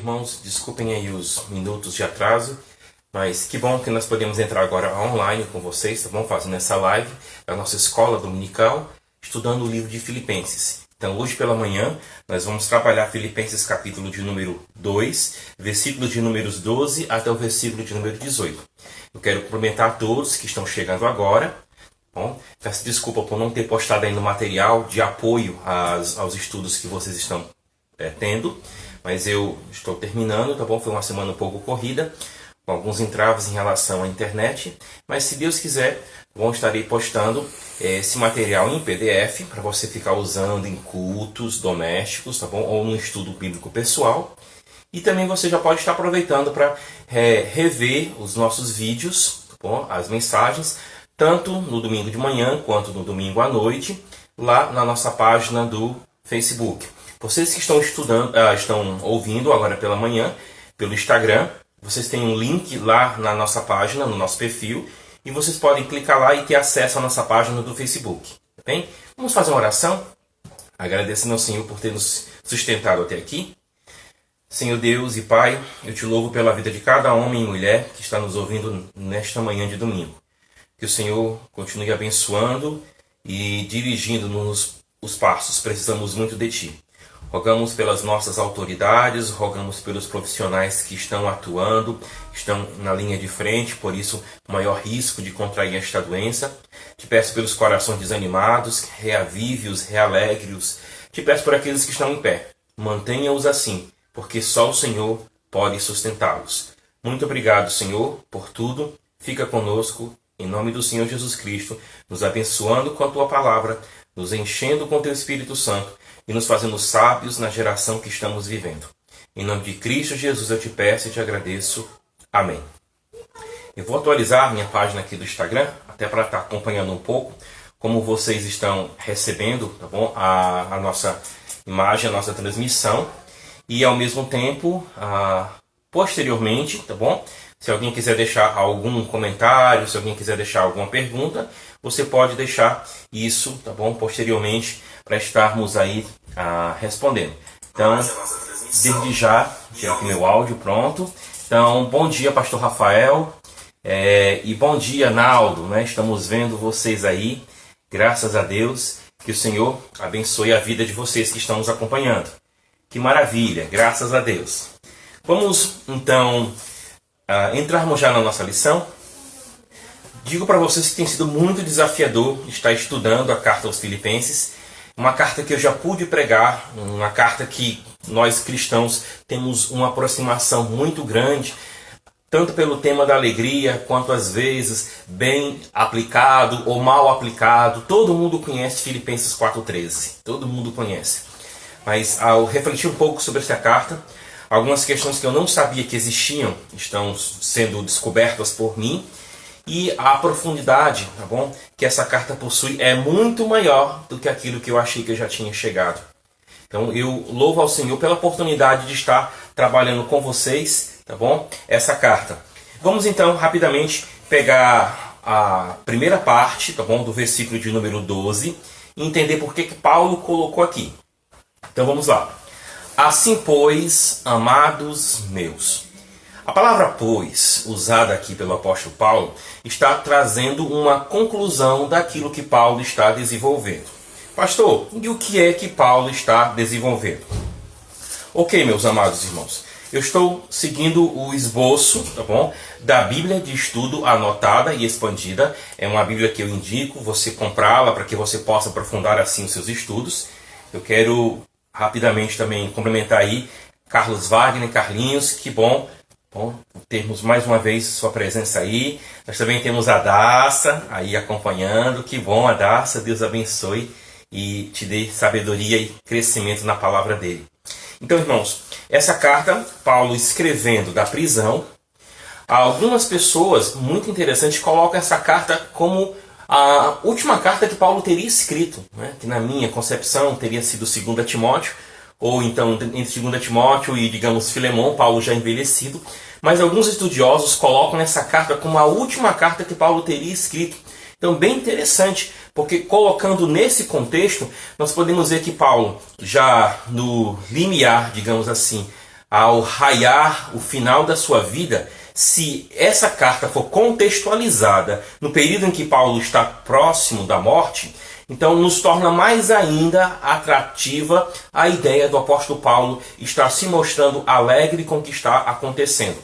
irmãos, desculpem aí os minutos de atraso, mas que bom que nós podemos entrar agora online com vocês, tá bom? Fazendo essa live da nossa escola dominical, estudando o livro de Filipenses. Então, hoje pela manhã, nós vamos trabalhar Filipenses capítulo de número 2, versículos de números 12 até o versículo de número 18. Eu quero cumprimentar a todos que estão chegando agora. Bom, peço desculpa por não ter postado ainda o material de apoio aos estudos que vocês estão tendo, mas eu estou terminando, tá bom? Foi uma semana um pouco corrida, com alguns entraves em relação à internet, mas se Deus quiser, estarei postando esse material em PDF para você ficar usando em cultos domésticos, tá bom? Ou no estudo bíblico pessoal. E também você já pode estar aproveitando para rever os nossos vídeos, tá bom? As mensagens, tanto no domingo de manhã quanto no domingo à noite, lá na nossa página do Facebook. Vocês que estão estão ouvindo agora pela manhã, pelo Instagram, vocês têm um link lá na nossa página, no nosso perfil, e vocês podem clicar lá e ter acesso à nossa página do Facebook. Tá bem? Vamos fazer uma oração? Agradecendo ao Senhor por ter nos sustentado até aqui. Senhor Deus e Pai, eu te louvo pela vida de cada homem e mulher que está nos ouvindo nesta manhã de domingo. Que o Senhor continue abençoando e dirigindo-nos os passos. Precisamos muito de Ti. Rogamos pelas nossas autoridades, rogamos pelos profissionais que estão atuando, estão na linha de frente, por isso o maior risco de contrair esta doença. Te peço pelos corações desanimados, reavive-os, realegre-os. Te peço por aqueles que estão em pé. Mantenha-os assim, porque só o Senhor pode sustentá-los. Muito obrigado, Senhor, por tudo. Fica conosco, em nome do Senhor Jesus Cristo, nos abençoando com a Tua palavra, nos enchendo com o Teu Espírito Santo, e nos fazendo sábios na geração que estamos vivendo. Em nome de Cristo Jesus eu te peço e te agradeço. Amém. Eu vou atualizar minha página aqui do Instagram, até para estar acompanhando um pouco como vocês estão recebendo, tá bom? A nossa imagem, a nossa transmissão. E ao mesmo tempo, posteriormente, tá bom? Se alguém quiser deixar algum comentário, se alguém quiser deixar alguma pergunta, você pode deixar isso, tá bom? Posteriormente, para estarmos aí respondendo. Então, desde já, tirar aqui meu áudio, pronto. Então, bom dia, Pastor Rafael, e bom dia, Naldo, né? Estamos vendo vocês aí, graças a Deus, que o Senhor abençoe a vida de vocês que estão nos acompanhando. Que maravilha, graças a Deus. Vamos, então, entrarmos já na nossa lição. Digo para vocês que tem sido muito desafiador estar estudando a carta aos Filipenses, uma carta que eu já pude pregar, uma carta que nós cristãos temos uma aproximação muito grande, tanto pelo tema da alegria, quanto às vezes bem aplicado ou mal aplicado. Todo mundo conhece Filipenses 4,13, todo mundo conhece. Mas ao refletir um pouco sobre essa carta, algumas questões que eu não sabia que existiam estão sendo descobertas por mim. E a profundidade, tá bom, que essa carta possui é muito maior do que aquilo que eu achei que eu já tinha chegado. Então eu louvo ao Senhor pela oportunidade de estar trabalhando com vocês, tá bom, essa carta. Vamos então rapidamente pegar a primeira parte, tá bom, do versículo de número 12 e entender por que Paulo colocou aqui. Então vamos lá. Assim, pois, amados meus. A palavra pois, usada aqui pelo apóstolo Paulo, está trazendo uma conclusão daquilo que Paulo está desenvolvendo. Pastor, e o que é que Paulo está desenvolvendo? Ok, meus amados irmãos, eu estou seguindo o esboço, tá bom, da Bíblia de Estudo anotada e expandida. É uma Bíblia que eu indico você comprá-la para que você possa aprofundar assim os seus estudos. Eu quero rapidamente também complementar aí Carlos Wagner, Carlinhos, que bom termos mais uma vez sua presença aí. Nós também temos a Daça aí acompanhando. Que bom, a Daça. Deus abençoe e te dê sabedoria e crescimento na palavra dele. Então, irmãos, essa carta, Paulo escrevendo da prisão, algumas pessoas, muito interessantes, colocam essa carta como a última carta que Paulo teria escrito, né? Que na minha concepção teria sido 2 Timóteo, ou então entre 2 Timóteo e, digamos, Filemão, Paulo já envelhecido. Mas alguns estudiosos colocam essa carta como a última carta que Paulo teria escrito. Então, bem interessante, porque colocando nesse contexto, nós podemos ver que Paulo, já no limiar, digamos assim, ao raiar o final da sua vida, se essa carta for contextualizada no período em que Paulo está próximo da morte, então nos torna mais ainda atrativa a ideia do apóstolo Paulo estar se mostrando alegre com o que está acontecendo.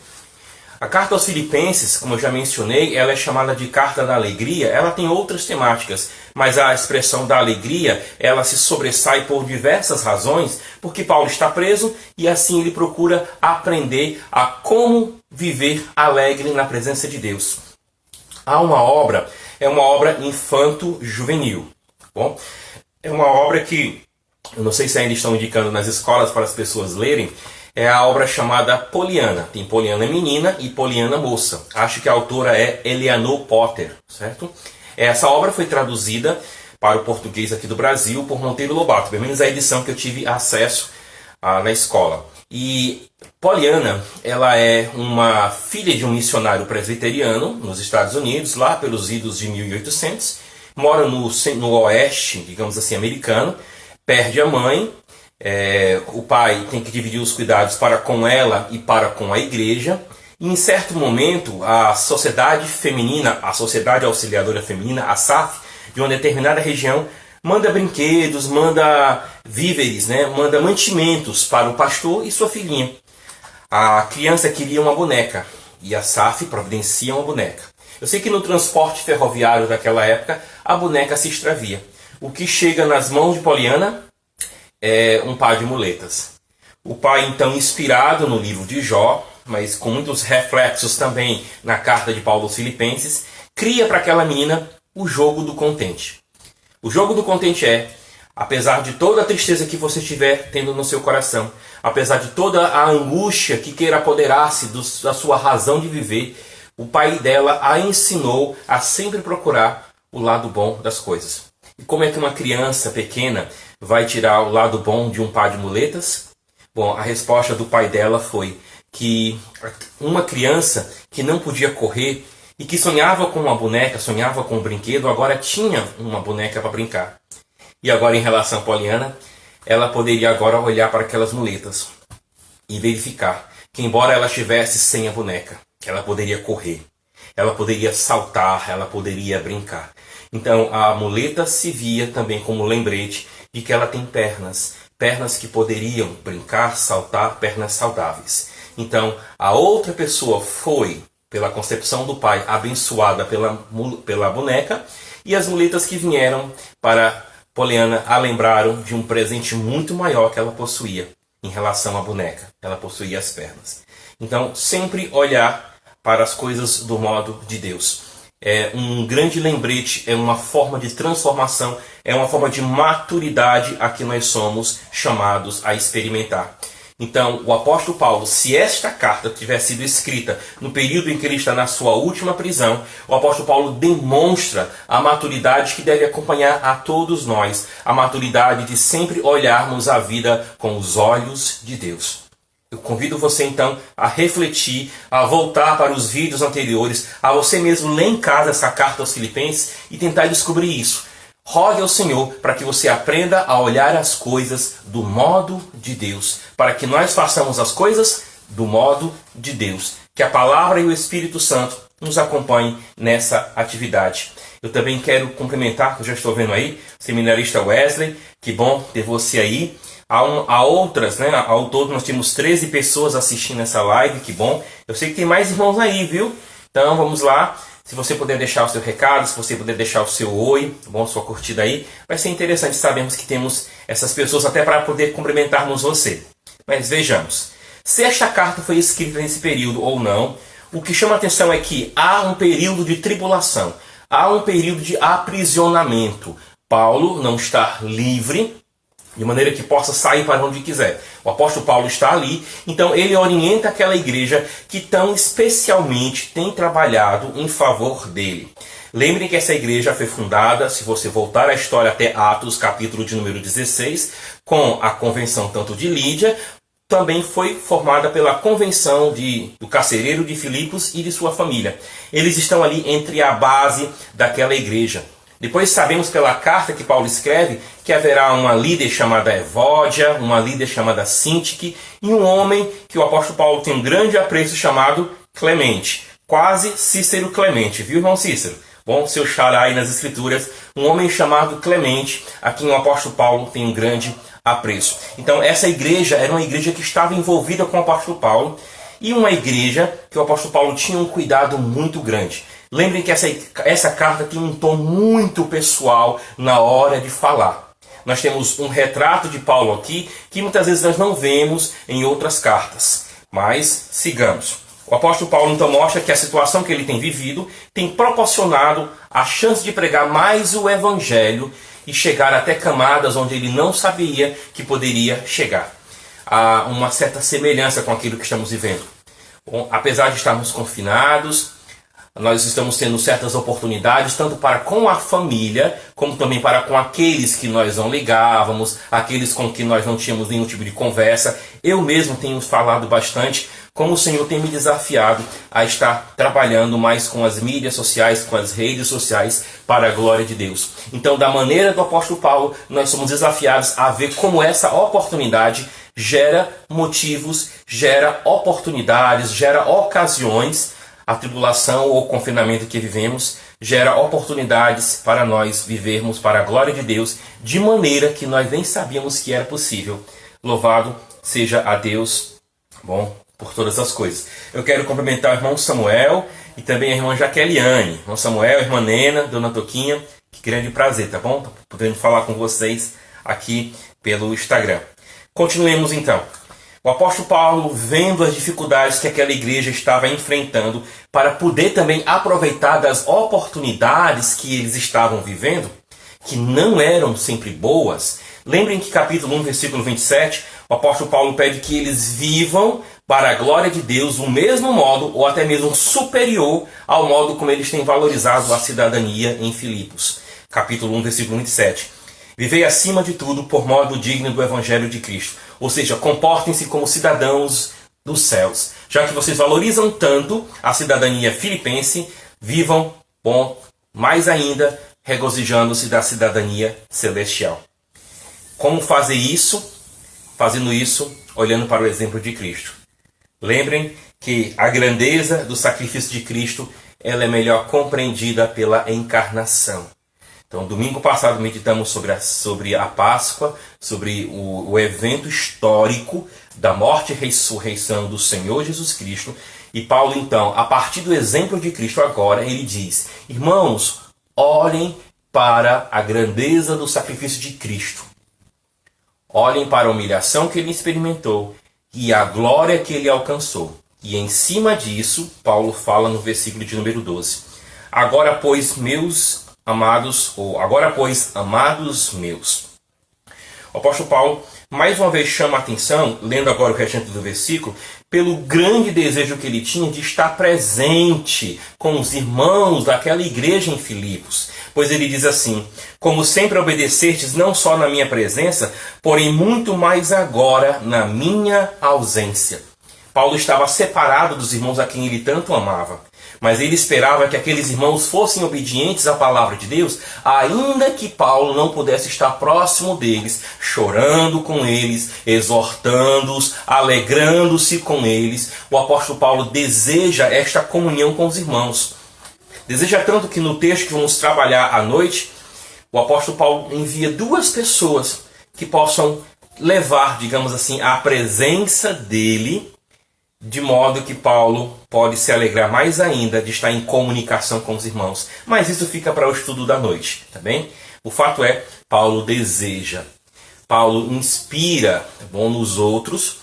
A carta aos Filipenses, como eu já mencionei, ela é chamada de carta da alegria. Ela tem outras temáticas, mas a expressão da alegria, ela se sobressai por diversas razões, porque Paulo está preso e assim ele procura aprender a como viver alegre na presença de Deus. Há uma obra, é uma obra infanto-juvenil. Bom, é uma obra que, eu não sei se ainda estão indicando nas escolas para as pessoas lerem, é a obra chamada Poliana. Tem Poliana menina e Poliana moça. Acho que a autora é Eleanor Potter, certo? Essa obra foi traduzida para o português aqui do Brasil por Monteiro Lobato, pelo menos a edição que eu tive acesso na escola. E Poliana, ela é uma filha de um missionário presbiteriano nos Estados Unidos, lá pelos idos de 1800, mora no oeste, digamos assim, americano, perde a mãe. O pai tem que dividir os cuidados para com ela e para com a igreja. E em certo momento, a sociedade feminina, a Sociedade Auxiliadora Feminina, a SAF, de uma determinada região, manda brinquedos, manda víveres, manda mantimentos para o pastor e sua filhinha. A criança queria uma boneca e a SAF providencia uma boneca. Eu sei que no transporte ferroviário daquela época, a boneca se extravia. O que chega nas mãos de Poliana é um par de muletas. O pai, então, inspirado no livro de Jó, mas com muitos reflexos também na carta de Paulo aos Filipenses, cria para aquela menina o jogo do contente. O jogo do contente é, apesar de toda a tristeza que você estiver tendo no seu coração, apesar de toda a angústia que queira apoderar-se da sua razão de viver, o pai dela a ensinou a sempre procurar o lado bom das coisas. E como é que uma criança pequena vai tirar o lado bom de um par de muletas? Bom, a resposta do pai dela foi que uma criança que não podia correr e que sonhava com uma boneca, sonhava com um brinquedo, agora tinha uma boneca para brincar. E agora, em relação a Poliana, ela poderia agora olhar para aquelas muletas e verificar que, embora ela estivesse sem a boneca, ela poderia correr, ela poderia saltar, ela poderia brincar. Então, a muleta se via também como lembrete de que ela tem pernas que poderiam brincar, saltar, pernas saudáveis. Então, a outra pessoa foi, pela concepção do pai, abençoada pela boneca, e as muletas que vieram para Poliana a lembraram de um presente muito maior que ela possuía em relação à boneca. Ela possuía as pernas. Então, sempre olhar para as coisas do modo de Deus. É um grande lembrete, é uma forma de transformação, é uma forma de maturidade a que nós somos chamados a experimentar. Então, o apóstolo Paulo, se esta carta tivesse sido escrita no período em que ele está na sua última prisão, o apóstolo Paulo demonstra a maturidade que deve acompanhar a todos nós, a maturidade de sempre olharmos a vida com os olhos de Deus. Eu convido você então a refletir, a voltar para os vídeos anteriores, a você mesmo ler em casa essa carta aos Filipenses e tentar descobrir isso. Rogue ao Senhor para que você aprenda a olhar as coisas do modo de Deus, para que nós façamos as coisas do modo de Deus. Que a palavra e o Espírito Santo nos acompanhem nessa atividade. Eu também quero cumprimentar, que eu já estou vendo aí, o seminarista Wesley. Que bom ter você aí. Há outras, ao todo nós temos 13 pessoas assistindo essa live, que bom. Eu sei que tem mais irmãos aí, viu? Então vamos lá. Se você puder deixar o seu recado, se você puder deixar o seu oi, bom, sua curtida aí, vai ser interessante. Sabemos que temos essas pessoas até para poder cumprimentarmos você. Mas vejamos, se esta carta foi escrita nesse período ou não, o que chama a atenção é que há um período de tribulação, há um período de aprisionamento. Paulo não está livre, de maneira que possa sair para onde quiser. O apóstolo Paulo está ali, então ele orienta aquela igreja que tão especialmente tem trabalhado em favor dele. Lembrem que essa igreja foi fundada, se você voltar a história até Atos, capítulo de número 16, com a convenção tanto de Lídia, também foi formada pela convenção do carcereiro de Filipos e de sua família. Eles estão ali entre a base daquela igreja. Depois sabemos pela carta que Paulo escreve que que haverá uma líder chamada Evódia, uma líder chamada Sintique e um homem que o apóstolo Paulo tem um grande apreço chamado Clemente. Quase Cícero Clemente, viu, irmão Cícero? Bom, seu xará aí nas escrituras, um homem chamado Clemente, a quem o apóstolo Paulo tem um grande apreço. Então essa igreja era uma igreja que estava envolvida com o apóstolo Paulo e uma igreja que o apóstolo Paulo tinha um cuidado muito grande. Lembrem que essa carta tem um tom muito pessoal na hora de falar. Nós temos um retrato de Paulo aqui que muitas vezes nós não vemos em outras cartas. Mas sigamos. O apóstolo Paulo então mostra que a situação que ele tem vivido tem proporcionado a chance de pregar mais o evangelho e chegar até camadas onde ele não sabia que poderia chegar. Há uma certa semelhança com aquilo que estamos vivendo. Bom, apesar de estarmos confinados, nós estamos tendo certas oportunidades, tanto para com a família, como também para com aqueles que nós não ligávamos, aqueles com que nós não tínhamos nenhum tipo de conversa. Eu mesmo tenho falado bastante como o Senhor tem me desafiado a estar trabalhando mais com as mídias sociais, com as redes sociais, para a glória de Deus. Então, da maneira do apóstolo Paulo, nós somos desafiados a ver como essa oportunidade gera motivos, gera oportunidades, gera ocasiões. A tribulação ou o confinamento que vivemos gera oportunidades para nós vivermos para a glória de Deus de maneira que nós nem sabíamos que era possível. Louvado seja a Deus, bom, por todas as coisas. Eu quero cumprimentar o irmão Samuel e também a irmã Jaqueliane. Irmão Samuel, irmã Nena, dona Toquinha, que grande prazer, tá bom? Podendo falar com vocês aqui pelo Instagram. Continuemos então. O apóstolo Paulo, vendo as dificuldades que aquela igreja estava enfrentando, para poder também aproveitar das oportunidades que eles estavam vivendo, que não eram sempre boas. Lembrem que capítulo 1, versículo 27, o apóstolo Paulo pede que eles vivam para a glória de Deus o mesmo modo, ou até mesmo superior ao modo como eles têm valorizado a cidadania em Filipos. Capítulo 1, versículo 27. Vivei acima de tudo por modo digno do Evangelho de Cristo. Ou seja, comportem-se como cidadãos dos céus. Já que vocês valorizam tanto a cidadania filipense, vivam, bom, mais ainda, regozijando-se da cidadania celestial. Como fazer isso? Fazendo isso, olhando para o exemplo de Cristo. Lembrem que a grandeza do sacrifício de Cristo, ela é melhor compreendida pela encarnação. Então, domingo passado meditamos sobre a Páscoa, sobre o evento histórico da morte e ressurreição do Senhor Jesus Cristo. E Paulo, então, a partir do exemplo de Cristo agora, ele diz: irmãos, olhem para a grandeza do sacrifício de Cristo. Olhem para a humilhação que ele experimentou e a glória que ele alcançou. E em cima disso, Paulo fala no versículo de número 12. Agora, pois, amados meus. O apóstolo Paulo, mais uma vez, chama a atenção, lendo agora o restante do versículo, pelo grande desejo que ele tinha de estar presente com os irmãos daquela igreja em Filipos. Pois ele diz assim: como sempre obedecestes não só na minha presença, porém muito mais agora na minha ausência. Paulo estava separado dos irmãos a quem ele tanto amava. Mas ele esperava que aqueles irmãos fossem obedientes à palavra de Deus, ainda que Paulo não pudesse estar próximo deles, chorando com eles, exortando-os, alegrando-se com eles. O apóstolo Paulo deseja esta comunhão com os irmãos. Deseja tanto que no texto que vamos trabalhar à noite, o apóstolo Paulo envia duas pessoas que possam levar, digamos assim, a presença dele, de modo que Paulo pode se alegrar mais ainda de estar em comunicação com os irmãos. Mas isso fica para o estudo da noite, tá bem? O fato é, Paulo deseja, Paulo inspira, tá bom, nos outros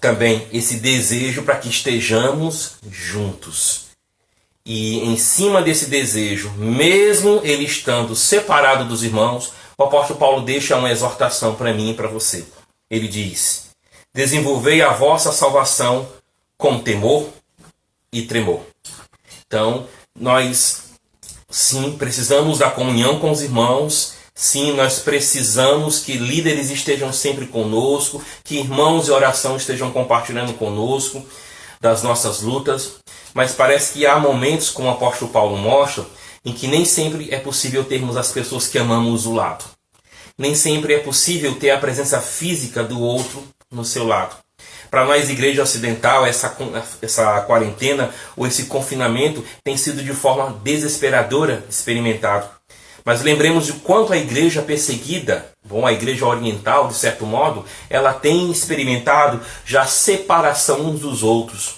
também esse desejo para que estejamos juntos. E em cima desse desejo, mesmo ele estando separado dos irmãos, o apóstolo Paulo deixa uma exortação para mim e para você. Ele diz: desenvolvei a vossa salvação com temor e tremor. Então, nós, sim, precisamos da comunhão com os irmãos. Sim, nós precisamos que líderes estejam sempre conosco, que irmãos de oração estejam compartilhando conosco das nossas lutas. Mas parece que há momentos, como o apóstolo Paulo mostra, em que nem sempre é possível termos as pessoas que amamos do lado. Nem sempre é possível ter a presença física do outro no seu lado. Para nós, Igreja Ocidental, essa quarentena ou esse confinamento tem sido de forma desesperadora experimentado. Mas lembremos de quanto a igreja perseguida, a igreja oriental, de certo modo, ela tem experimentado já separação uns dos outros.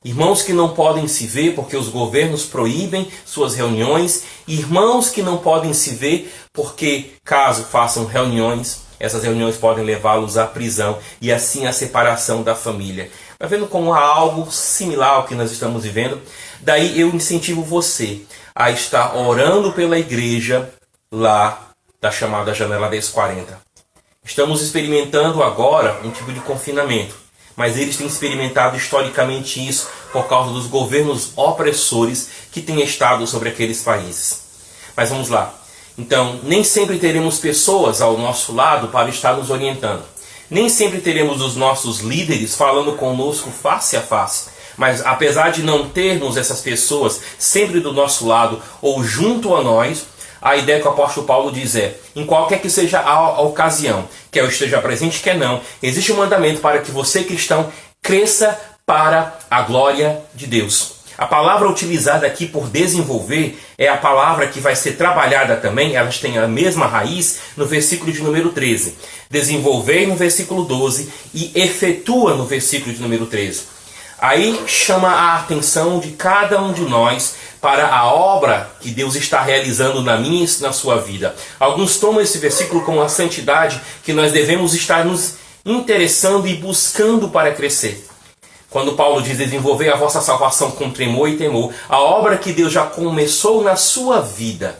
Irmãos que não podem se ver porque os governos proíbem suas reuniões, irmãos que não podem se ver porque, caso façam reuniões, essas reuniões podem levá-los à prisão e assim à separação da família. Está vendo como há algo similar ao que nós estamos vivendo? Daí eu incentivo você a estar orando pela igreja lá da chamada Janela 1040. Estamos experimentando agora um tipo de confinamento, mas eles têm experimentado historicamente isso por causa dos governos opressores que têm estado sobre aqueles países. Mas vamos lá. Então, nem sempre teremos pessoas ao nosso lado para estar nos orientando. Nem sempre teremos os nossos líderes falando conosco face a face. Mas apesar de não termos essas pessoas sempre do nosso lado ou junto a nós, a ideia que o apóstolo Paulo diz é, em qualquer que seja a ocasião, quer eu esteja presente, quer não, existe um mandamento para que você, cristão, cresça para a glória de Deus. A palavra utilizada aqui por desenvolver é a palavra que vai ser trabalhada também, elas têm a mesma raiz no versículo de número 13. Desenvolver no versículo 12 e efetua no versículo de número 13. Aí chama a atenção de cada um de nós para a obra que Deus está realizando na minha e na sua vida. Alguns tomam esse versículo como a santidade que nós devemos estar nos interessando e buscando para crescer. Quando Paulo diz desenvolver a vossa salvação com tremor e temor, a obra que Deus já começou na sua vida,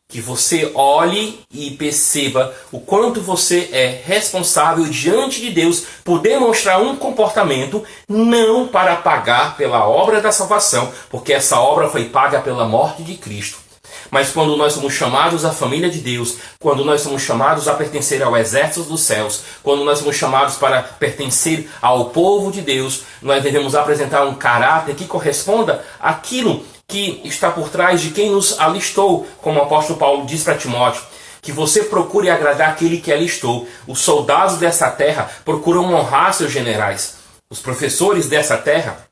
que você olhe e perceba o quanto você é responsável diante de Deus por demonstrar um comportamento não para pagar pela obra da salvação, porque essa obra foi paga pela morte de Cristo. Mas quando nós somos chamados à família de Deus, quando nós somos chamados a pertencer ao exército dos céus, quando nós somos chamados para pertencer ao povo de Deus, nós devemos apresentar um caráter que corresponda àquilo que está por trás de quem nos alistou, como o apóstolo Paulo diz para Timóteo, que você procure agradar aquele que alistou. Os soldados dessa terra procuram honrar seus generais. Os professores dessa terra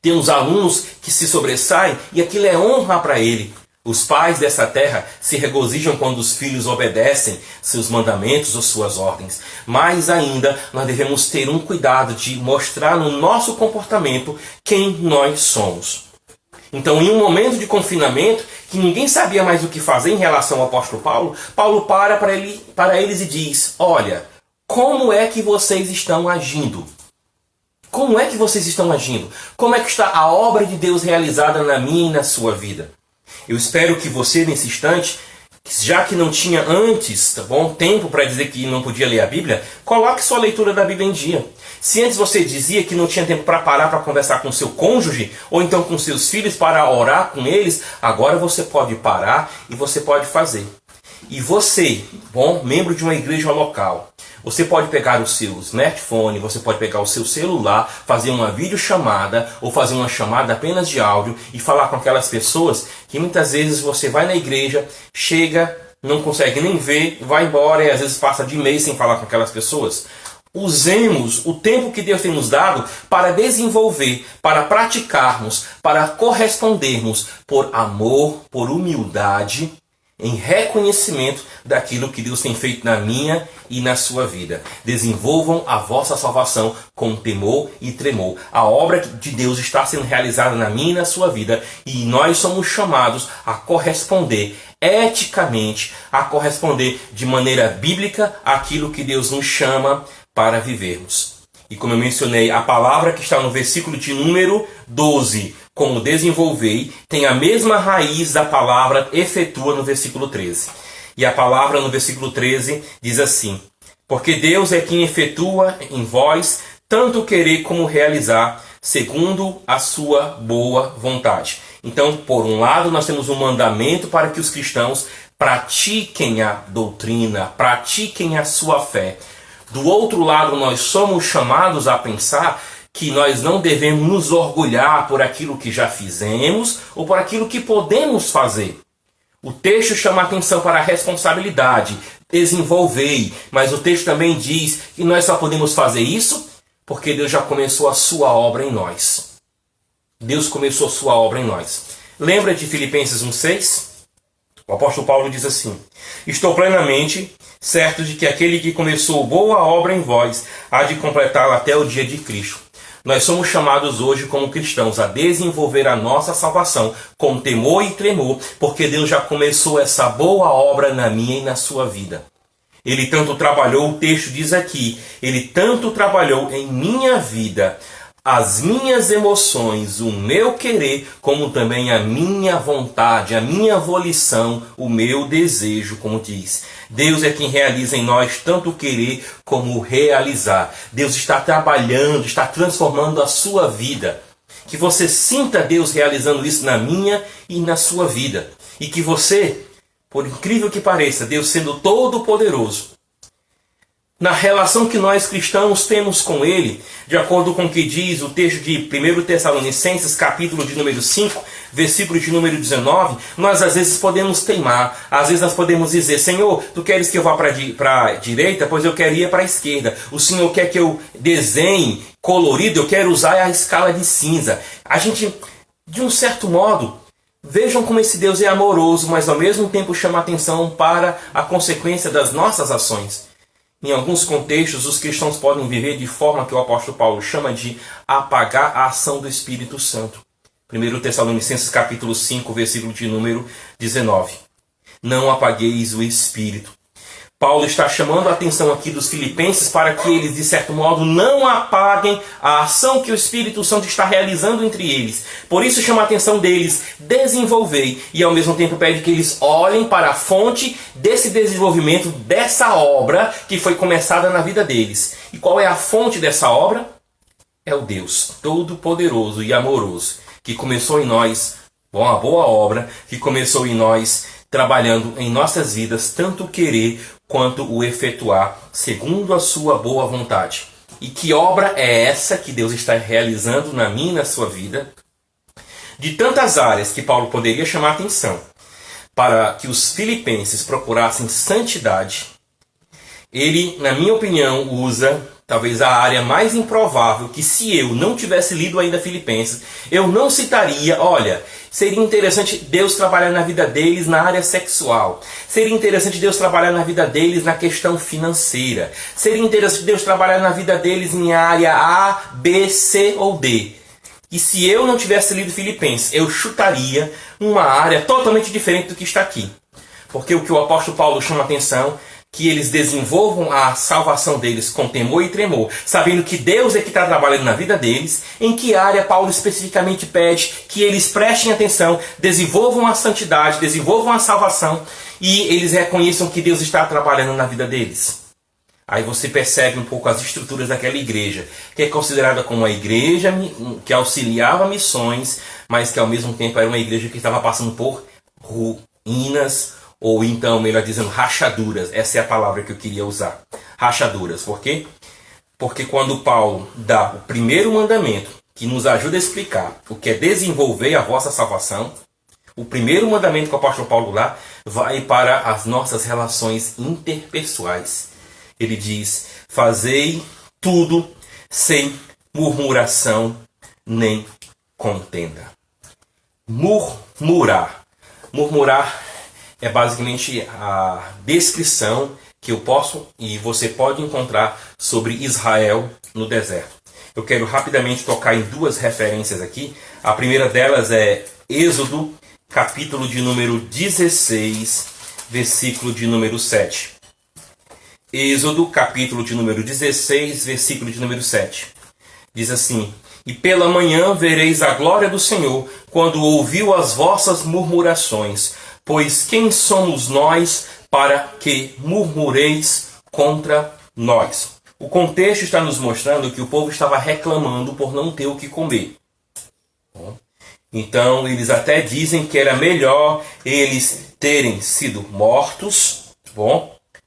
têm os alunos que se sobressaem e aquilo é honra para ele. Os pais dessa terra se regozijam quando os filhos obedecem seus mandamentos ou suas ordens. Mais ainda, nós devemos ter um cuidado de mostrar no nosso comportamento quem nós somos. Então, em um momento de confinamento, que ninguém sabia mais o que fazer em relação ao apóstolo Paulo, Paulo para eles e diz, olha, como é que vocês estão agindo? Como é que vocês estão agindo? Como é que está a obra de Deus realizada na minha e na sua vida? Eu espero que você, nesse instante, já que não tinha antes, tempo para dizer que não podia ler a Bíblia, coloque sua leitura da Bíblia em dia. Se antes você dizia que não tinha tempo para parar para conversar com seu cônjuge, ou então com seus filhos para orar com eles, agora você pode parar e você pode fazer. E você, membro de uma igreja local, você pode pegar o seu smartphone, você pode pegar o seu celular, fazer uma videochamada ou fazer uma chamada apenas de áudio e falar com aquelas pessoas que muitas vezes você vai na igreja, chega, não consegue nem ver, vai embora e às vezes passa de mês sem falar com aquelas pessoas. Usemos o tempo que Deus tem nos dado para desenvolver, para praticarmos, para correspondermos por amor, por humildade, em reconhecimento daquilo que Deus tem feito na minha e na sua vida. Desenvolvam a vossa salvação com temor e tremor. A obra de Deus está sendo realizada na minha e na sua vida e nós somos chamados a corresponder eticamente, a corresponder de maneira bíblica àquilo que Deus nos chama para vivermos. E como eu mencionei, a palavra que está no versículo de número 12, como desenvolvei, tem a mesma raiz da palavra efetua no versículo 13. E a palavra no versículo 13 diz assim, porque Deus é quem efetua em vós tanto querer como realizar, segundo a sua boa vontade. Então, por um lado, nós temos um mandamento para que os cristãos pratiquem a doutrina, pratiquem a sua fé. Do outro lado, nós somos chamados a pensar que nós não devemos nos orgulhar por aquilo que já fizemos ou por aquilo que podemos fazer. O texto chama a atenção para a responsabilidade. desenvolvei. Mas o texto também diz que nós só podemos fazer isso porque Deus já começou a sua obra em nós. Deus começou a sua obra em nós. Lembra de Filipenses 1,6? O apóstolo Paulo diz assim: estou plenamente certo de que aquele que começou boa obra em vós há de completá-la até o dia de Cristo. Nós somos chamados hoje como cristãos a desenvolver a nossa salvação com temor e tremor, porque Deus já começou essa boa obra na minha e na sua vida. Ele tanto trabalhou, o texto diz aqui, ele tanto trabalhou em minha vida, as minhas emoções, o meu querer, como também a minha vontade, a minha volição, o meu desejo, como diz. Deus é quem realiza em nós tanto o querer como o realizar. Deus está trabalhando, está transformando a sua vida. Que você sinta Deus realizando isso na minha e na sua vida. E que você, por incrível que pareça, Deus sendo todo-poderoso, na relação que nós cristãos temos com Ele, de acordo com o que diz o texto de 1 Tessalonicenses, capítulo de número 5, versículo de número 19, nós às vezes podemos teimar, às vezes nós podemos dizer: Senhor, tu queres que eu vá para a direita? Pois eu quero ir para a esquerda. O Senhor quer que eu desenhe colorido, eu quero usar a escala de cinza. A gente, de um certo modo, vejam como esse Deus é amoroso, mas ao mesmo tempo chama atenção para a consequência das nossas ações. Em alguns contextos, os cristãos podem viver de forma que o apóstolo Paulo chama de apagar a ação do Espírito Santo. 1 Tessalonicenses capítulo 5, versículo de número 19. Não apagueis o Espírito. Paulo está chamando a atenção aqui dos filipenses para que eles, de certo modo, não apaguem a ação que o Espírito Santo está realizando entre eles. Por isso chama a atenção deles: desenvolvei. E ao mesmo tempo pede que eles olhem para a fonte desse desenvolvimento, dessa obra que foi começada na vida deles. E qual é a fonte dessa obra? É o Deus Todo-Poderoso e Amoroso, que começou em nós uma boa obra, que começou em nós trabalhando em nossas vidas, tanto o querer quanto o efetuar, segundo a sua boa vontade. E que obra é essa que Deus está realizando na minha e na sua vida? De tantas áreas que Paulo poderia chamar a atenção para que os filipenses procurassem santidade, ele, na minha opinião, usa talvez a área mais improvável, que se eu não tivesse lido ainda Filipenses, eu não citaria. Olha, seria interessante Deus trabalhar na vida deles na área sexual. Seria interessante Deus trabalhar na vida deles na questão financeira. Seria interessante Deus trabalhar na vida deles em área A, B, C ou D. E se eu não tivesse lido Filipenses, eu chutaria uma área totalmente diferente do que está aqui. Porque o que o apóstolo Paulo chama a atenção, que eles desenvolvam a salvação deles com temor e tremor, sabendo que Deus é que está trabalhando na vida deles. Em que área Paulo especificamente pede que eles prestem atenção, desenvolvam a santidade, desenvolvam a salvação e eles reconheçam que Deus está trabalhando na vida deles? Aí você percebe um pouco as estruturas daquela igreja, que é considerada como uma igreja que auxiliava missões, mas que ao mesmo tempo era uma igreja que estava passando por ruínas, ou então, melhor dizendo, rachaduras. Essa é a palavra que eu queria usar. Rachaduras. Por quê? Porque quando Paulo dá o primeiro mandamento, que nos ajuda a explicar o que é desenvolver a vossa salvação, o primeiro mandamento que o apóstolo Paulo dá vai para as nossas relações interpessoais. Ele diz: fazei tudo sem murmuração nem contenda. Murmurar. Murmurar é basicamente a descrição que eu posso e você pode encontrar sobre Israel no deserto. Eu quero rapidamente tocar em duas referências aqui. A primeira delas é Êxodo, capítulo de número 16, versículo de número 7. Êxodo, capítulo de número 16, versículo de número 7. Diz assim: e pela manhã vereis a glória do Senhor, quando ouviu as vossas murmurações. Pois quem somos nós para que murmureis contra nós? O contexto está nos mostrando que o povo estava reclamando por não ter o que comer. Então eles até dizem que era melhor eles terem sido mortos,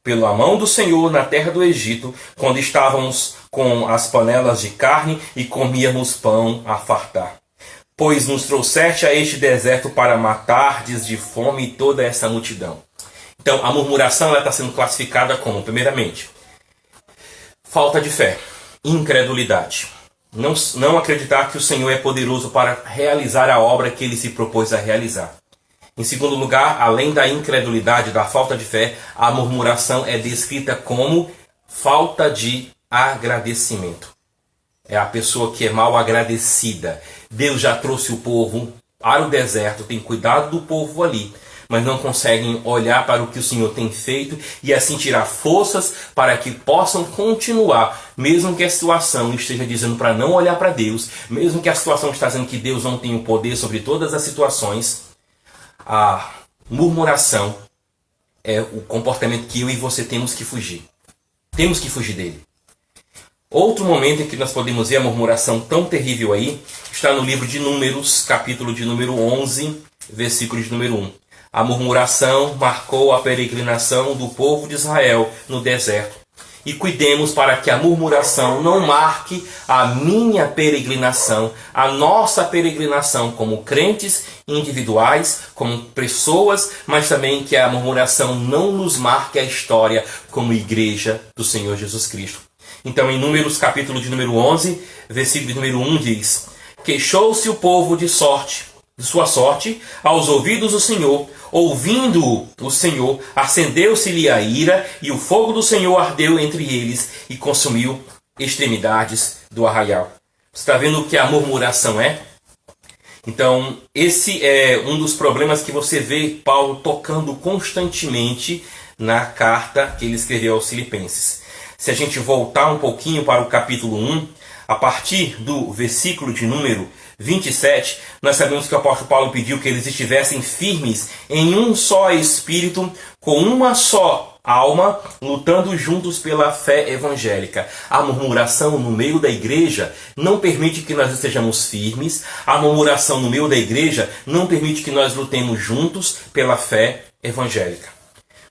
pela mão do Senhor na terra do Egito, quando estávamos com as panelas de carne e comíamos pão a fartar. Pois nos trouxeste a este deserto para matardes de fome toda essa multidão. Então, a murmuração ela está sendo classificada como, primeiramente, falta de fé, incredulidade. Não acreditar que o Senhor é poderoso para realizar a obra que Ele se propôs a realizar. Em segundo lugar, além da incredulidade, da falta de fé, a murmuração é descrita como falta de agradecimento. É a pessoa que é mal agradecida. Deus já trouxe o povo para o deserto, tem cuidado do povo ali, mas não conseguem olhar para o que o Senhor tem feito e assim tirar forças para que possam continuar, mesmo que a situação esteja dizendo para não olhar para Deus, mesmo que a situação esteja dizendo que Deus não tem o poder sobre todas as situações. A murmuração é o comportamento que eu e você temos que fugir. Temos que fugir dele. Outro momento em que nós podemos ver a murmuração tão terrível aí, está no livro de Números, capítulo de número 11, versículo de número 1. A murmuração marcou a peregrinação do povo de Israel no deserto. E cuidemos para que a murmuração não marque a minha peregrinação, a nossa peregrinação como crentes individuais, como pessoas, mas também que a murmuração não nos marque a história como igreja do Senhor Jesus Cristo. Então, em Números, capítulo de número 11, versículo de número 1 diz: Queixou-se o povo de sua sorte, aos ouvidos do Senhor. Ouvindo o Senhor, acendeu-se-lhe a ira, e o fogo do Senhor ardeu entre eles e consumiu extremidades do arraial. Você está vendo o que a murmuração é? Então, esse é um dos problemas que você vê Paulo tocando constantemente na carta que ele escreveu aos Filipenses. Se a gente voltar um pouquinho para o capítulo 1, a partir do versículo de número 27, nós sabemos que o apóstolo Paulo pediu que eles estivessem firmes em um só espírito, com uma só alma, lutando juntos pela fé evangélica. A murmuração no meio da igreja não permite que nós estejamos firmes. A murmuração no meio da igreja não permite que nós lutemos juntos pela fé evangélica.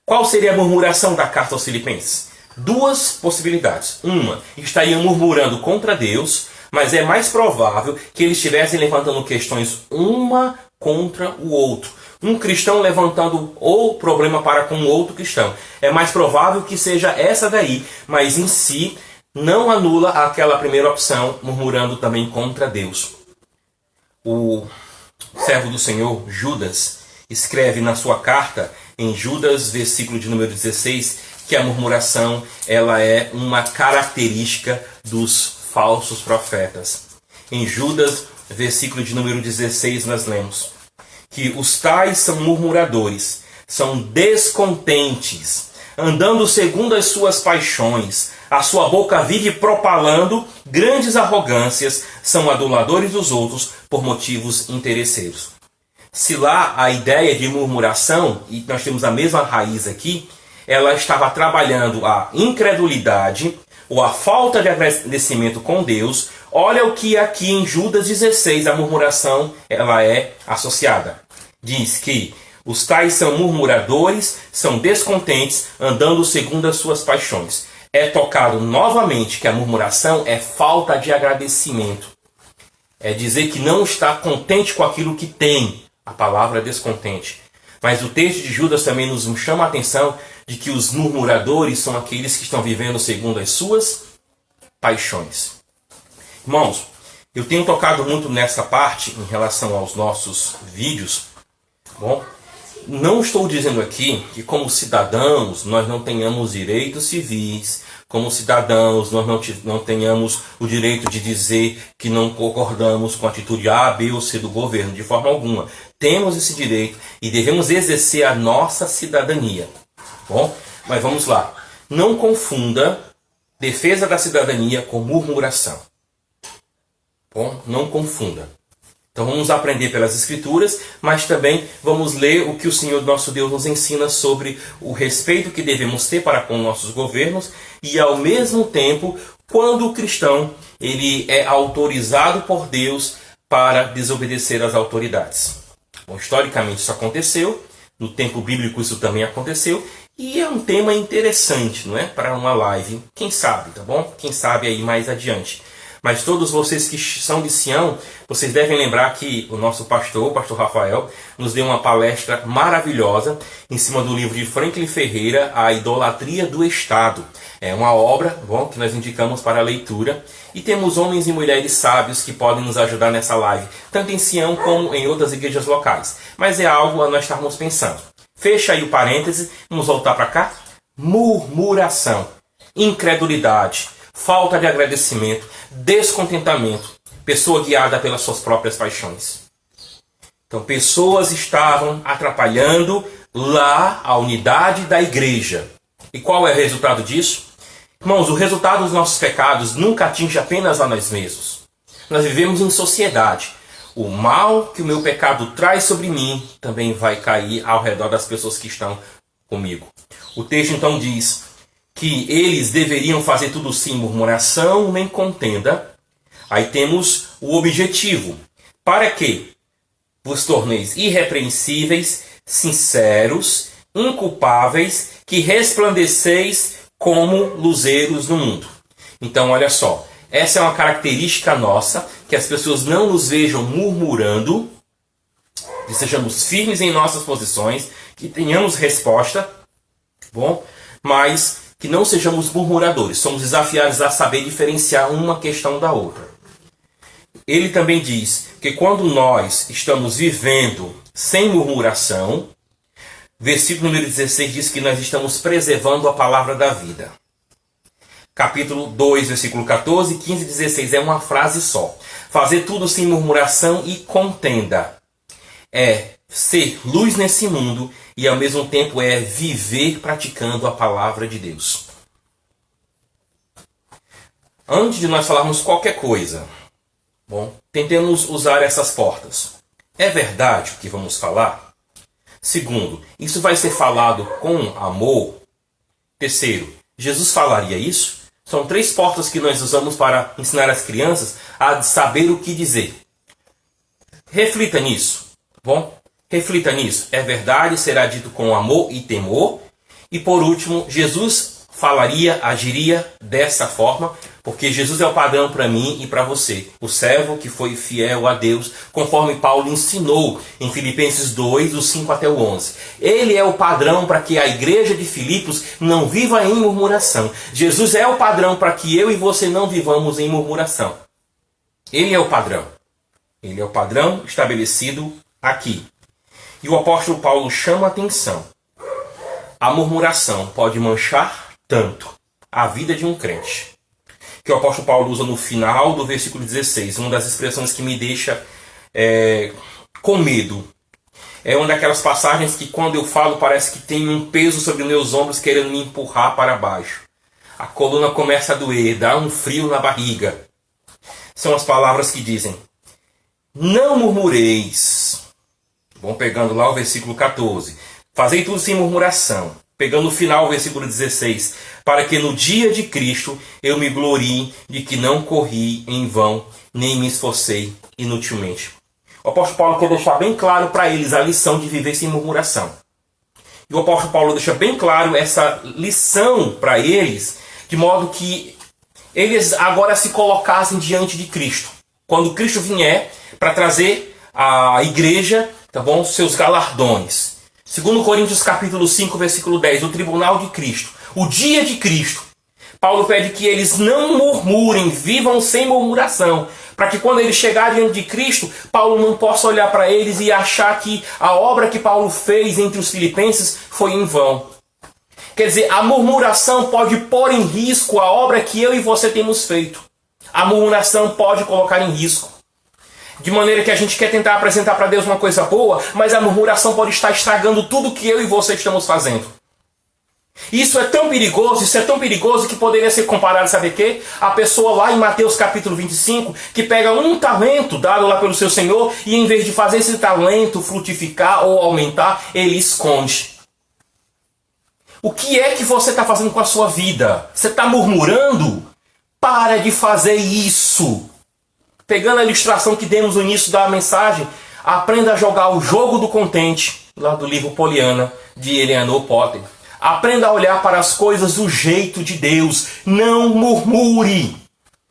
Qual seria a murmuração da carta aos Filipenses? Duas possibilidades. Uma, estariam murmurando contra Deus, mas é mais provável que eles estivessem levantando questões uma contra o outro. Um cristão levantando o problema para com outro cristão. É mais provável que seja essa daí, mas em si não anula aquela primeira opção, murmurando também contra Deus. O servo do Senhor, Judas, escreve na sua carta, em Judas, versículo de número 16, que a murmuração ela é uma característica dos falsos profetas. Em Judas, versículo de número 16, nós lemos que os tais são murmuradores, são descontentes, andando segundo as suas paixões, a sua boca vive propalando grandes arrogâncias, são aduladores dos outros por motivos interesseiros. Se lá a ideia de murmuração, e nós temos a mesma raiz aqui, ela estava trabalhando a incredulidade ou a falta de agradecimento com Deus. Olha o que aqui em Judas 16 a murmuração ela é associada. Diz que os tais são murmuradores, são descontentes, andando segundo as suas paixões. É tocado novamente que a murmuração é falta de agradecimento. É dizer que não está contente com aquilo que tem. A palavra é descontente. Mas o texto de Judas também nos chama a atenção de que os murmuradores são aqueles que estão vivendo segundo as suas paixões. Irmãos, eu tenho tocado muito nessa parte em relação aos nossos vídeos. Bom, não estou dizendo aqui que como cidadãos nós não tenhamos direitos civis, como cidadãos nós não tenhamos o direito de dizer que não concordamos com a atitude A, B ou C do governo, de forma alguma. Temos esse direito e devemos exercer a nossa cidadania. Bom, mas vamos lá. Não confunda defesa da cidadania com murmuração. Bom, não confunda. Então vamos aprender pelas Escrituras, mas também vamos ler o que o Senhor nosso Deus nos ensina sobre o respeito que devemos ter para com nossos governos e ao mesmo tempo, quando o cristão ele é autorizado por Deus para desobedecer às autoridades. Bom, historicamente isso aconteceu, no tempo bíblico isso também aconteceu, e é um tema interessante, não é? Para uma live, quem sabe, tá bom? Quem sabe aí mais adiante. Mas todos vocês que são de Sião, vocês devem lembrar que o nosso pastor, o pastor Rafael, nos deu uma palestra maravilhosa em cima do livro de Franklin Ferreira, A Idolatria do Estado. É uma obra, bom, que nós indicamos para a leitura. E temos homens e mulheres sábios que podem nos ajudar nessa live, tanto em Sião como em outras igrejas locais. Mas é algo a nós estarmos pensando. Fecha aí o parêntese, vamos voltar para cá. Murmuração, incredulidade, falta de agradecimento, descontentamento, pessoa guiada pelas suas próprias paixões. Então, pessoas estavam atrapalhando lá a unidade da igreja. E qual é o resultado disso? Irmãos, o resultado dos nossos pecados nunca atinge apenas a nós mesmos. Nós vivemos em sociedade. O mal que o meu pecado traz sobre mim também vai cair ao redor das pessoas que estão comigo. O texto então diz que eles deveriam fazer tudo sem murmuração nem contenda. Aí temos o objetivo. Para que vos torneis irrepreensíveis, sinceros, inculpáveis, que resplandeceis como luzeiros no mundo. Então, olha só. Essa é uma característica nossa, que as pessoas não nos vejam murmurando, que sejamos firmes em nossas posições, que tenhamos resposta, bom, mas que não sejamos murmuradores. Somos desafiados a saber diferenciar uma questão da outra. Ele também diz que quando nós estamos vivendo sem murmuração, versículo número 16 diz que nós estamos preservando a palavra da vida. Capítulo 2, versículo 14, 15 e 16 é uma frase só. Fazer tudo sem murmuração e contenda. É ser luz nesse mundo e ao mesmo tempo é viver praticando a palavra de Deus. Antes de nós falarmos qualquer coisa, bom, tentemos usar essas portas. É verdade o que vamos falar? Segundo, isso vai ser falado com amor? Terceiro, Jesus falaria isso? São 3 portas que nós usamos para ensinar as crianças a saber o que dizer. Reflita nisso, bom? Reflita nisso. É verdade, será dito com amor e temor. E por último, Jesus falaria, agiria dessa forma, porque Jesus é o padrão para mim e para você. O servo que foi fiel a Deus, conforme Paulo ensinou em Filipenses 2, do 5 até o 11. Ele é o padrão para que a igreja de Filipos não viva em murmuração. Jesus é o padrão para que eu e você não vivamos em murmuração. Ele é o padrão. Ele é o padrão estabelecido aqui. E o apóstolo Paulo chama a atenção. A murmuração pode manchar tanto a vida de um crente, que o apóstolo Paulo usa no final do versículo 16, uma das expressões que me deixa com medo. É uma daquelas passagens que quando eu falo parece que tem um peso sobre meus ombros querendo me empurrar para baixo. A coluna começa a doer, dá um frio na barriga. São as palavras que dizem: não murmureis. Vamos pegando lá o versículo 14. Fazei tudo sem murmuração. Pegando o final, o versículo 16. Para que no dia de Cristo eu me glorie de que não corri em vão, nem me esforcei inutilmente. O apóstolo Paulo quer deixar bem claro para eles a lição de viver sem murmuração. E o apóstolo Paulo deixa bem claro essa lição para eles, de modo que eles agora se colocassem diante de Cristo. Quando Cristo vier para trazer à igreja, tá bom, seus galardões. Segundo Coríntios capítulo 5, versículo 10, o tribunal de Cristo, o dia de Cristo. Paulo pede que eles não murmurem, vivam sem murmuração, para que quando eles chegarem diante de Cristo, Paulo não possa olhar para eles e achar que a obra que Paulo fez entre os filipenses foi em vão. Quer dizer, a murmuração pode pôr em risco a obra que eu e você temos feito. A murmuração pode colocar em risco. De maneira que a gente quer tentar apresentar para Deus uma coisa boa, mas a murmuração pode estar estragando tudo que eu e você estamos fazendo. Isso é tão perigoso que poderia ser comparado, sabe o quê? A pessoa lá em Mateus capítulo 25, que pega um talento dado lá pelo seu Senhor, e em vez de fazer esse talento frutificar ou aumentar, ele esconde. O que é que você está fazendo com a sua vida? Você está murmurando? Para de fazer isso. Pegando a ilustração que demos no início da mensagem, aprenda a jogar o jogo do contente, lá do livro Poliana, de Eleanor Potter. Aprenda a olhar para as coisas do jeito de Deus. Não murmure.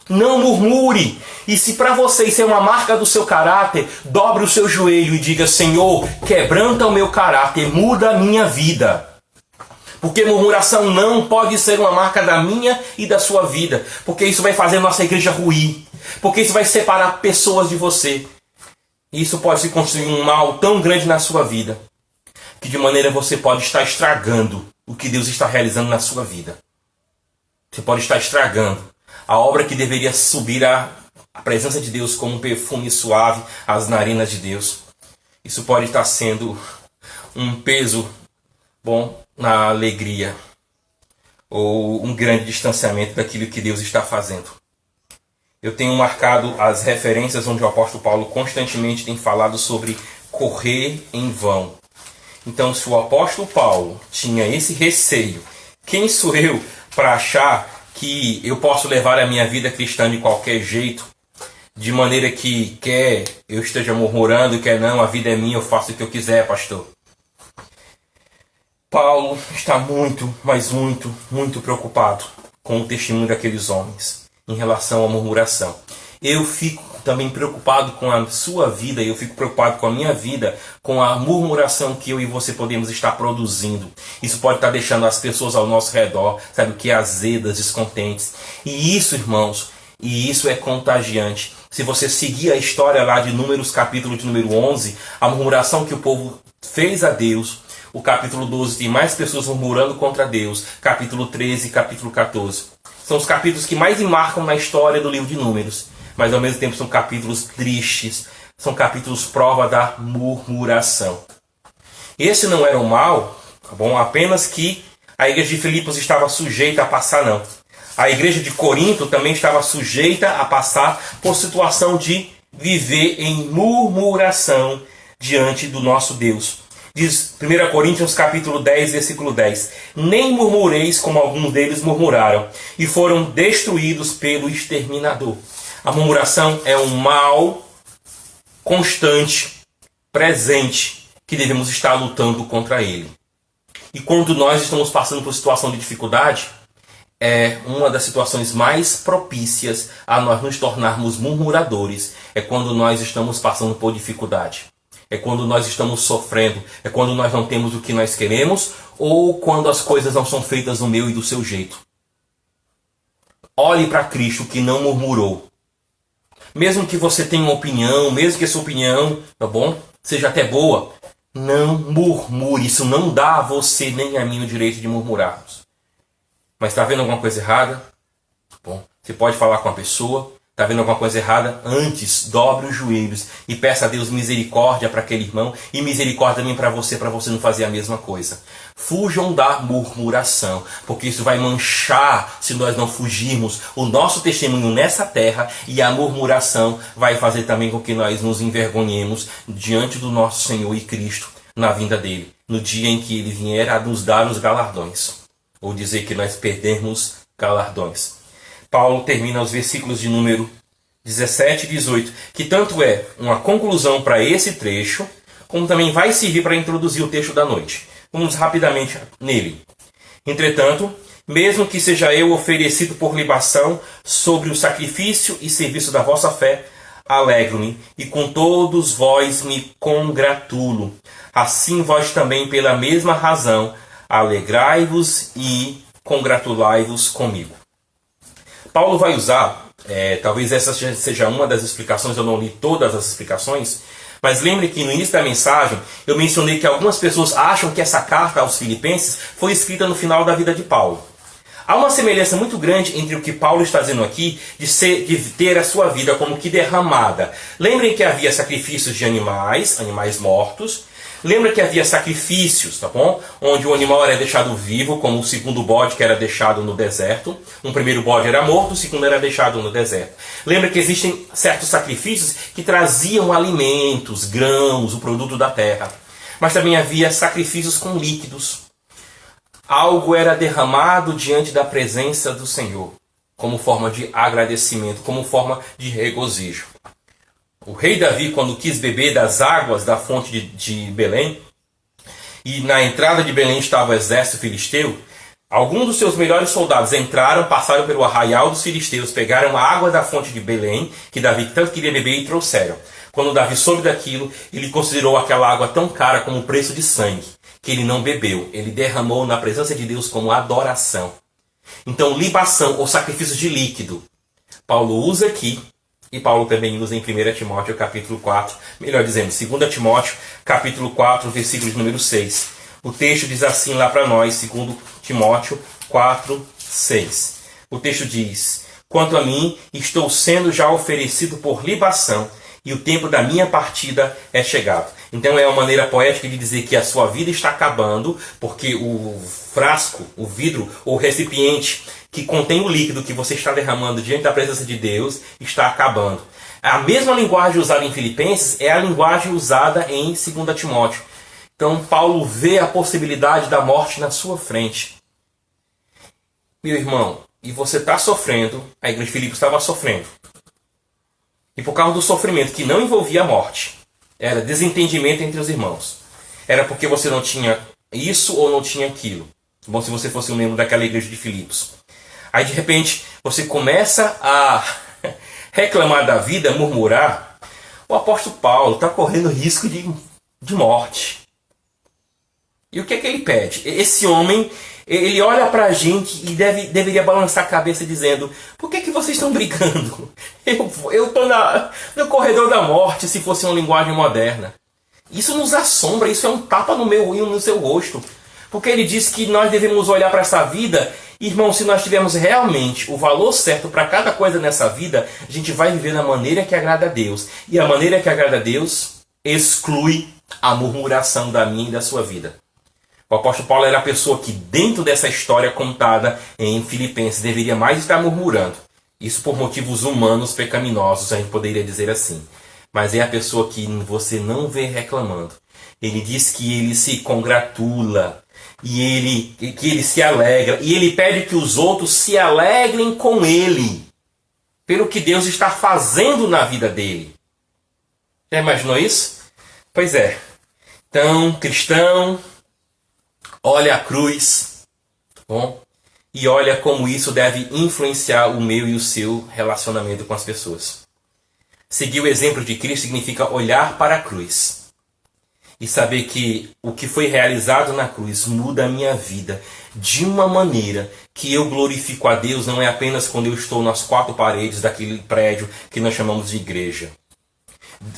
Não murmure. E se para você isso é uma marca do seu caráter, dobre o seu joelho e diga: Senhor, quebranta o meu caráter, muda a minha vida. Porque murmuração não pode ser uma marca da minha e da sua vida. Porque isso vai fazer a nossa igreja ruir. Porque isso vai separar pessoas de você. E isso pode se construir um mal tão grande na sua vida, que de maneira você pode estar estragando o que Deus está realizando na sua vida. Você pode estar estragando a obra que deveria subir à presença de Deus como um perfume suave às narinas de Deus. Isso pode estar sendo um peso bom na alegria, ou um grande distanciamento daquilo que Deus está fazendo. Eu tenho marcado as referências onde o apóstolo Paulo constantemente tem falado sobre correr em vão. Então, se o apóstolo Paulo tinha esse receio, quem sou eu para achar que eu posso levar a minha vida cristã de qualquer jeito, de maneira que quer eu esteja murmurando, quer não, a vida é minha, eu faço o que eu quiser, pastor. Paulo está muito, mas muito, muito preocupado com o testemunho daqueles homens em relação à murmuração. Eu fico também preocupado com a sua vida, eu fico preocupado com a minha vida, com a murmuração que eu e você podemos estar produzindo. Isso pode estar deixando as pessoas ao nosso redor, sabe o que? Azedas, descontentes. E isso, irmãos, e isso é contagiante. Se você seguir a história lá de Números, capítulo de número 11, a murmuração que o povo fez a Deus. O capítulo 12 tem mais pessoas murmurando contra Deus. Capítulo 13 e capítulo 14. São os capítulos que mais marcam na história do livro de Números. Mas ao mesmo tempo são capítulos tristes. São capítulos prova da murmuração. Esse não era o mal, tá bom? Apenas que a igreja de Filipos estava sujeita a passar, não. A igreja de Corinto também estava sujeita a passar por situação de viver em murmuração diante do nosso Deus. Diz 1 Coríntios capítulo 10, versículo 10. Nem murmureis como alguns deles murmuraram, e foram destruídos pelo exterminador. A murmuração é um mal constante, presente, que devemos estar lutando contra ele. E quando nós estamos passando por situação de dificuldade, é uma das situações mais propícias a nós nos tornarmos murmuradores. É quando nós estamos passando por dificuldade. É quando nós estamos sofrendo, é quando nós não temos o que nós queremos, ou quando as coisas não são feitas do meu e do seu jeito. Olhe para Cristo que não murmurou. Mesmo que você tenha uma opinião, mesmo que essa opinião, tá bom, seja até boa, não murmure. Isso não dá a você nem a mim o direito de murmurarmos. Mas está vendo alguma coisa errada? Bom, você pode falar com a pessoa. Está vendo alguma coisa errada? Antes, dobre os joelhos e peça a Deus misericórdia para aquele irmão e misericórdia também para você não fazer a mesma coisa. Fujam da murmuração, porque isso vai manchar, se nós não fugirmos, o nosso testemunho nessa terra, e a murmuração vai fazer também com que nós nos envergonhemos diante do nosso Senhor e Cristo na vinda dele, no dia em que ele vier a nos dar os galardões, ou dizer que nós perdemos galardões. Paulo termina os versículos de número 17 e 18, que tanto é uma conclusão para esse trecho, como também vai servir para introduzir o texto da noite. Vamos rapidamente nele. Entretanto, mesmo que seja eu oferecido por libação sobre o sacrifício e serviço da vossa fé, alegro-me, e com todos vós me congratulo. Assim vós também, pela mesma razão, alegrai-vos e congratulai-vos comigo. Paulo vai usar, talvez essa seja uma das explicações, eu não li todas as explicações, mas lembre que no início da mensagem eu mencionei que algumas pessoas acham que essa carta aos Filipenses foi escrita no final da vida de Paulo. Há uma semelhança muito grande entre o que Paulo está dizendo aqui de ter a sua vida como que derramada. Lembrem que havia sacrifícios de animais mortos. Lembra que havia sacrifícios, tá bom? Onde o animal era deixado vivo, como o segundo bode que era deixado no deserto. Um primeiro bode era morto, o segundo era deixado no deserto. Lembra que existem certos sacrifícios que traziam alimentos, grãos, o produto da terra. Mas também havia sacrifícios com líquidos. Algo era derramado diante da presença do Senhor, como forma de agradecimento, como forma de regozijo. O rei Davi, quando quis beber das águas da fonte de Belém, e na entrada de Belém estava o exército filisteu, Alguns dos seus melhores soldados entraram, passaram pelo arraial dos filisteus, pegaram a água da fonte de Belém, que Davi tanto queria beber, e trouxeram. Quando Davi soube daquilo, ele considerou aquela água tão cara como o preço de sangue, que ele não bebeu. Ele derramou na presença de Deus como adoração. Então, libação ou sacrifício de líquido, Paulo usa aqui, e Paulo também usa em 1 Timóteo capítulo 4, melhor dizendo, 2 Timóteo capítulo 4, versículo de número 6. O texto diz assim lá para nós, 2 Timóteo 4, 6. O texto diz: quanto a mim, estou sendo já oferecido por libação, e o tempo da minha partida é chegado. Então é uma maneira poética de dizer que a sua vida está acabando, porque o frasco, o vidro ou recipiente que contém o líquido que você está derramando diante da presença de Deus está acabando. A mesma linguagem usada em Filipenses é a linguagem usada em 2 Timóteo. Então Paulo vê a possibilidade da morte na sua frente. Meu irmão, e você está sofrendo, a igreja de Filipos estava sofrendo. E por causa do sofrimento que não envolvia a morte, era desentendimento entre os irmãos. Era porque você não tinha isso ou não tinha aquilo. Bom, se você fosse um membro daquela igreja de Filipos. Aí de repente você começa a reclamar da vida, murmurar. O apóstolo Paulo está correndo risco de morte. E o que é que ele pede? Esse homem, ele olha para a gente e deveria balançar a cabeça dizendo: por que vocês estão brigando? Eu estou no corredor da morte, se fosse uma linguagem moderna. Isso nos assombra, isso é um tapa no meu e no seu rosto. Porque ele diz que nós devemos olhar para essa vida, irmão, se nós tivermos realmente o valor certo para cada coisa nessa vida, a gente vai viver da maneira que agrada a Deus. E a maneira que agrada a Deus exclui a murmuração da minha e da sua vida. O apóstolo Paulo era a pessoa que, dentro dessa história contada em Filipenses, deveria mais estar murmurando. Isso por motivos humanos pecaminosos, a gente poderia dizer assim. Mas é a pessoa que você não vê reclamando. Ele diz que ele se congratula, que ele se alegra, e ele pede que os outros se alegrem com ele, pelo que Deus está fazendo na vida dele. Já imaginou isso? Pois é. Então, cristão, olha a cruz, bom, e olha como isso deve influenciar o meu e o seu relacionamento com as pessoas. Seguir o exemplo de Cristo significa olhar para a cruz e saber que o que foi realizado na cruz muda a minha vida de uma maneira que eu glorifico a Deus não é apenas quando eu estou nas quatro paredes daquele prédio que nós chamamos de igreja.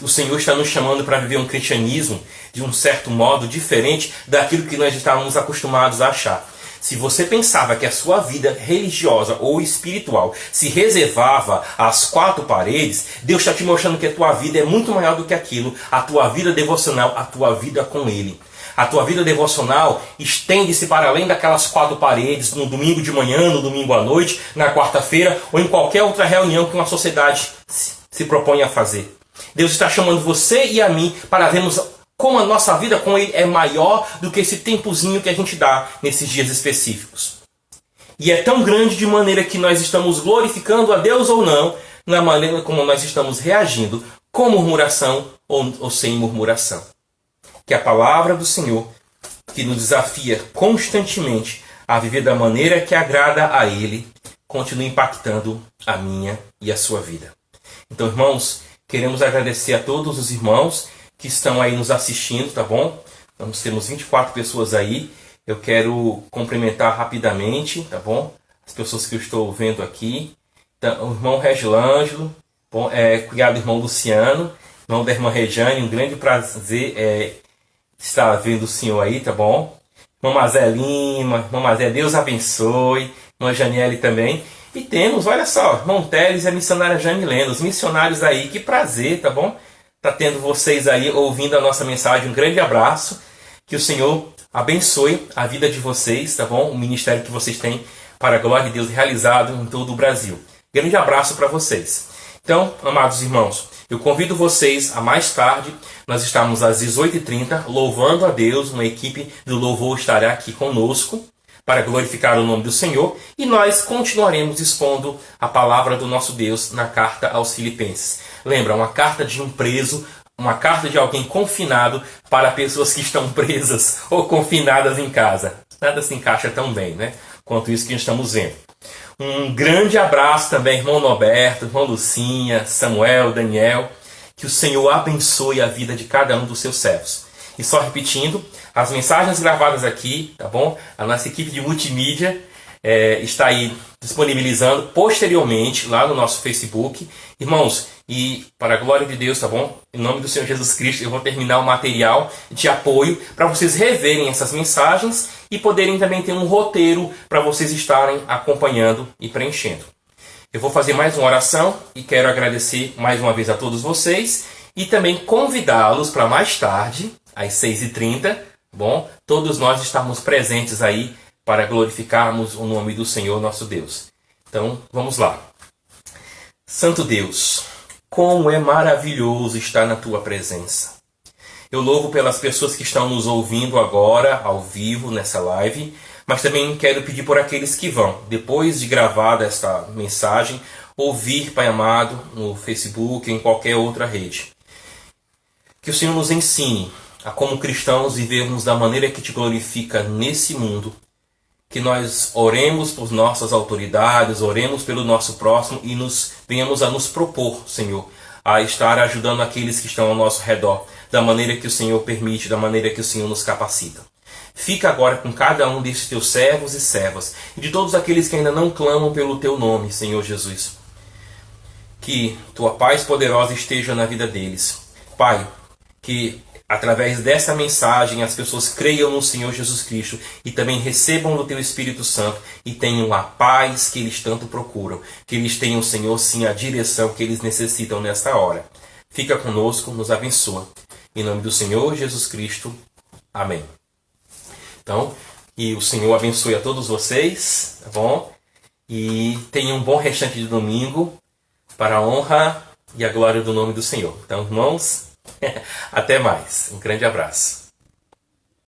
O Senhor está nos chamando para viver um cristianismo de um certo modo diferente daquilo que nós estávamos acostumados a achar. Se você pensava que a sua vida religiosa ou espiritual se reservava às quatro paredes, Deus está te mostrando que a tua vida é muito maior do que aquilo. A tua vida devocional, a tua vida com Ele. A tua vida devocional estende-se para além daquelas quatro paredes, no domingo de manhã, no domingo à noite, na quarta-feira ou em qualquer outra reunião que uma sociedade se propõe a fazer. Deus está chamando você e a mim para vermos como a nossa vida com Ele é maior do que esse tempozinho que a gente dá nesses dias específicos. E é tão grande de maneira que nós estamos glorificando a Deus ou não, na maneira como nós estamos reagindo, com murmuração ou sem murmuração. Que a palavra do Senhor, que nos desafia constantemente a viver da maneira que agrada a Ele, continue impactando a minha e a sua vida. Então, irmãos, queremos agradecer a todos os irmãos que estão aí nos assistindo, tá bom? Nós temos 24 pessoas aí. Eu quero cumprimentar rapidamente, tá bom? As pessoas que eu estou vendo aqui. Então, o irmão Regilângelo, cuidado do irmão Luciano, irmão da irmã Rejane, um grande prazer estar vendo o senhor aí, tá bom? Irmão Mazé Lima, irmão Mazé, Deus abençoe. Irmã Janiele também. E temos, olha só, irmão Teles e a missionária Jane Lendo, os missionários aí, que prazer, tá bom? Tá tendo vocês aí ouvindo a nossa mensagem. Um grande abraço. Que o Senhor abençoe a vida de vocês, tá bom? O ministério que vocês têm para a glória de Deus realizado em todo o Brasil. Grande abraço para vocês. Então, amados irmãos, eu convido vocês a mais tarde. Nós estamos às 18h30 louvando a Deus. Uma equipe do louvor estará aqui conosco para glorificar o nome do Senhor, e nós continuaremos expondo a palavra do nosso Deus na carta aos Filipenses. Lembra, uma carta de um preso, uma carta de alguém confinado para pessoas que estão presas ou confinadas em casa. Nada se encaixa tão bem, né? quanto isso que estamos vendo. Um grande abraço também, irmão Norberto, irmão Lucinha, Samuel, Daniel. Que o Senhor abençoe a vida de cada um dos seus servos. E só repetindo, as mensagens gravadas aqui, tá bom? A nossa equipe de multimídia está aí disponibilizando posteriormente lá no nosso Facebook. Irmãos, e para a glória de Deus, tá bom? Em nome do Senhor Jesus Cristo, eu vou terminar o material de apoio para vocês reverem essas mensagens e poderem também ter um roteiro para vocês estarem acompanhando e preenchendo. Eu vou fazer mais uma oração e quero agradecer mais uma vez a todos vocês e também convidá-los para mais tarde, às 6h30, bom? Todos nós estamos presentes aí para glorificarmos o nome do Senhor nosso Deus. Então, vamos lá. Santo Deus, como é maravilhoso estar na Tua presença. Eu louvo pelas pessoas que estão nos ouvindo agora, ao vivo, nessa live, mas também quero pedir por aqueles que vão, depois de gravada esta mensagem, ouvir, Pai amado, no Facebook, em qualquer outra rede. Que o Senhor nos ensine a, como cristãos, vivermos da maneira que Te glorifica nesse mundo. Que nós oremos por nossas autoridades, oremos pelo nosso próximo e venhamos a nos propor, Senhor, a estar ajudando aqueles que estão ao nosso redor, da maneira que o Senhor permite, da maneira que o Senhor nos capacita. Fica agora com cada um destes Teus servos e servas, e de todos aqueles que ainda não clamam pelo Teu nome, Senhor Jesus. Que Tua paz poderosa esteja na vida deles. Pai, que através dessa mensagem as pessoas creiam no Senhor Jesus Cristo e também recebam do Teu Espírito Santo e tenham a paz que eles tanto procuram. Que eles tenham, Senhor, sim, a direção que eles necessitam nesta hora. Fica conosco, nos abençoa. Em nome do Senhor Jesus Cristo. Amém. Então, que o Senhor abençoe a todos vocês, tá bom? E tenham um bom restante de domingo para a honra e a glória do nome do Senhor. Então, irmãos, até mais. Um grande abraço.